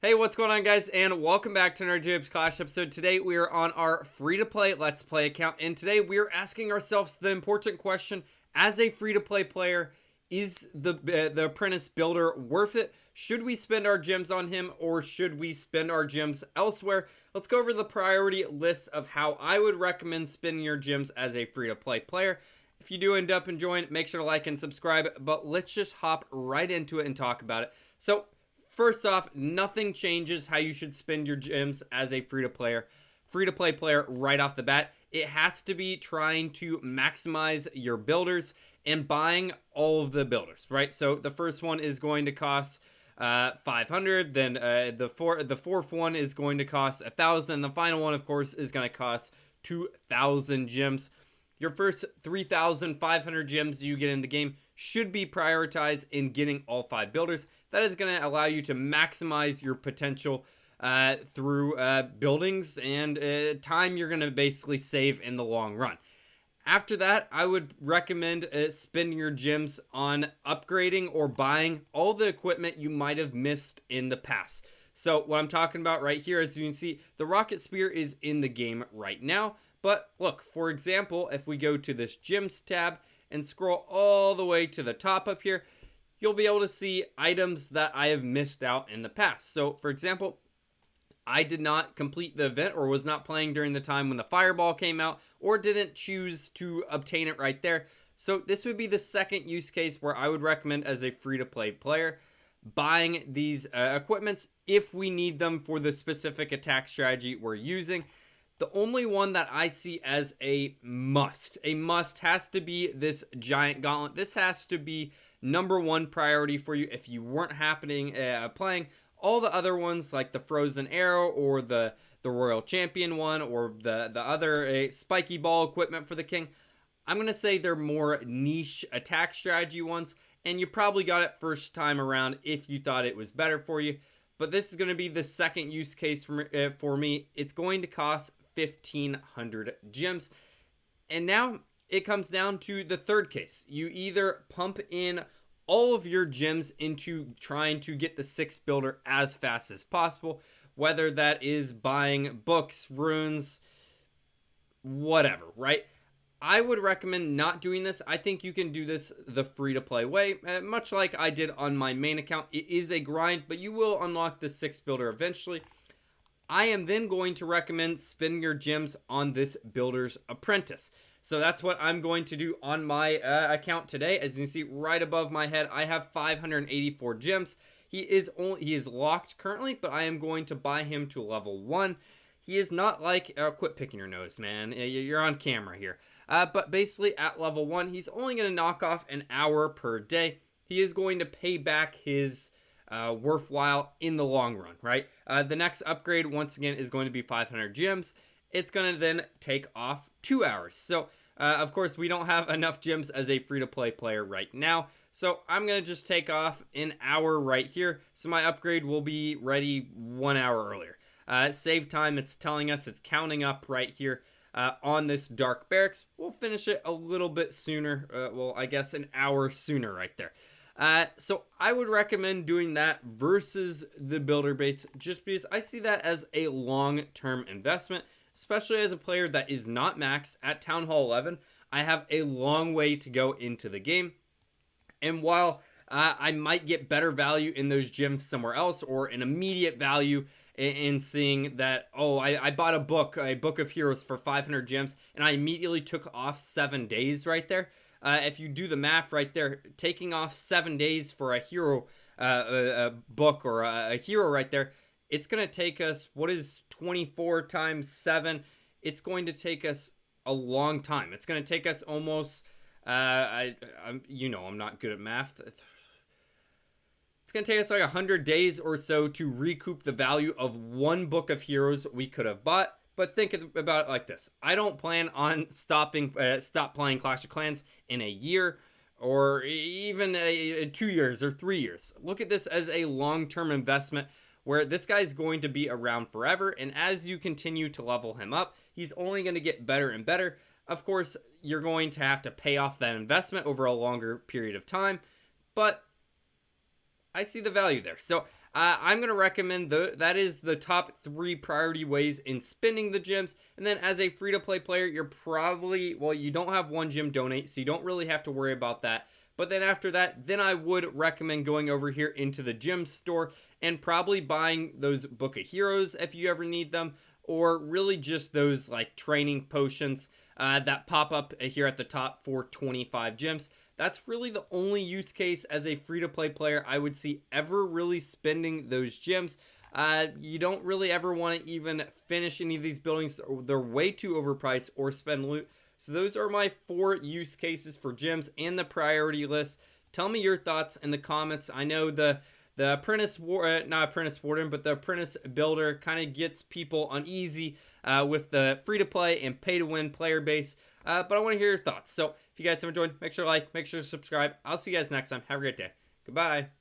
Hey, what's going on, guys, and welcome back to another Jacob's Clash episode. Today we are on our free-to-play Let's Play account, and today we are asking ourselves the important question: as a free-to-play player, is the Apprentice Builder worth it? Should we spend our gems on him, or should we spend our gems elsewhere? Let's go over the priority list of how I would recommend spending your gems as a free-to-play player. If you do end up enjoying it, make sure to like and subscribe, but let's just hop right into it and talk about it. So, first off, nothing changes how you should spend your gems as a free-to-play player right off the bat. It has to be trying to maximize your builders and buying all of the builders, right? So the first one is going to cost 500. Then the fourth one is going to cost 1,000. The final one, of course, is going to cost 2,000 gems. Your first 3,500 gems you get in the game should be prioritized in getting all 5 builders. That is going to allow you to maximize your potential through buildings and time you're going to basically save in the long run. After that, I would recommend spending your gems on upgrading or buying all the equipment you might have missed in the past. So what I'm talking about right here, as you can see, the Rocket Spear is in the game right now. But look, for example, if we go to this Gems tab and scroll all the way to the top up here, you'll be able to see items that I have missed out in the past. So, for example, I did not complete the event or was not playing during the time when the Fireball came out or didn't choose to obtain it right there. So this would be the second use case where I would recommend as a free-to-play player buying these equipments if we need them for the specific attack strategy we're using. The only one that I see as a must has to be this Giant Gauntlet. This has to be number one priority for you if you weren't playing. All the other ones like the Frozen Arrow or the Royal Champion one or the other spiky ball equipment for the king, I'm going to say they're more niche attack strategy ones, and you probably got it first time around if you thought it was better for you. But this is going to be the second use case for me. It's going to cost 1,500 gems. And now it comes down to the third case. You either pump in all of your gems into trying to get the 6th builder as fast as possible, whether that is buying books, runes, whatever, right? I would recommend not doing this. I think you can do this the free-to-play way, much like I did on my main account. It is a grind, but you will unlock the 6th builder eventually. I am then going to recommend spending your gems on this Builder's Apprentice. So that's what I'm going to do on my account today. As you can see right above my head, I have 584 gems. He is locked currently, but I am going to buy him to level 1. He is not like, quit picking your nose, man. You're on camera here. But basically at level 1, he's only going to knock off an hour per day. He is going to pay back his worthwhile in the long run, right? The next upgrade, once again, is going to be 500 gems. It's going to then take off 2 hours. So, of course, we don't have enough gems as a free-to-play player right now. So, I'm going to just take off an hour right here. So, my upgrade will be ready 1 hour earlier. Save time, it's telling us it's counting up right here on this Dark Barracks. We'll finish it a little bit sooner. Well, I guess an hour sooner right there. So I would recommend doing that versus the builder base just because I see that as a long-term investment, especially as a player that is not max at Town Hall 11. I have a long way to go into the game. And while I might get better value in those gems somewhere else or an immediate value in seeing that, oh, I bought a book of heroes for 500 gems and I immediately took off 7 days right there. If you do the math right there, taking off 7 days for a hero a book or a hero right there, it's going to take us, what is 24 times 7? It's going to take us a long time. It's going to take us almost, I'm not good at math. It's going to take us like 100 days or so to recoup the value of one book of heroes we could have bought. But think about it like this. I don't plan on stop playing Clash of Clans in a year or even 2 years or 3 years. Look at this as a long-term investment where this guy's going to be around forever. And as you continue to level him up, he's only going to get better and better. Of course, you're going to have to pay off that investment over a longer period of time. But I see the value there. So I'm going to recommend that is the top 3 priority ways in spending the gems. And then as a free-to-play player, you're probably, well, you don't have one gem donate, so you don't really have to worry about that. But then after that, then I would recommend going over here into the gem store and probably buying those Book of Heroes if you ever need them, or really just those like training potions that pop up here at the top for 25 gems. That's really the only use case as a free-to-play player I would see ever really spending those gems. You don't really ever want to even finish any of these buildings. They're way too overpriced, or spend loot. So those are my 4 use cases for gems and the priority list. Tell me your thoughts in the comments. I know the apprentice not apprentice warden, but the apprentice builder kind of gets people uneasy with the free-to-play and pay-to-win player base. But I want to hear your thoughts. So if you guys have enjoyed, make sure to like, make sure to subscribe. I'll see you guys next time. Have a great day. Goodbye.